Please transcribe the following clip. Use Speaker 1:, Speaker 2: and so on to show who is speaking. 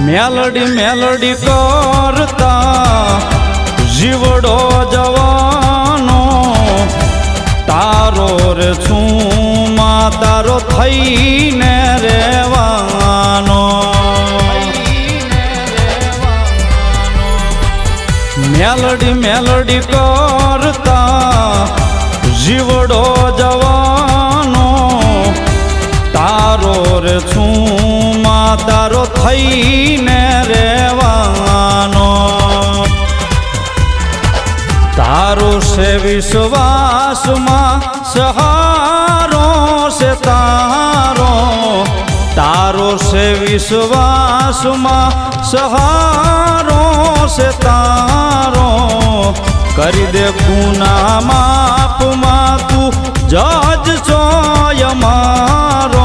Speaker 1: મેલડી મેલડી કરતા જીવડો જવાનો તારો રે છું માં તારો થઈને રહેવાનો મેલડી મેલડી કરતા જીવડો જવાનો તારો રે છું માં તારો થઈને રહેવાનો તારો છે વિશ્વાસમાં સહારો છે તારો તારો છે વિશ્વાસમાં સહારો છે તારો કરી દે ગુના માપમાં તું જજ છો અમારો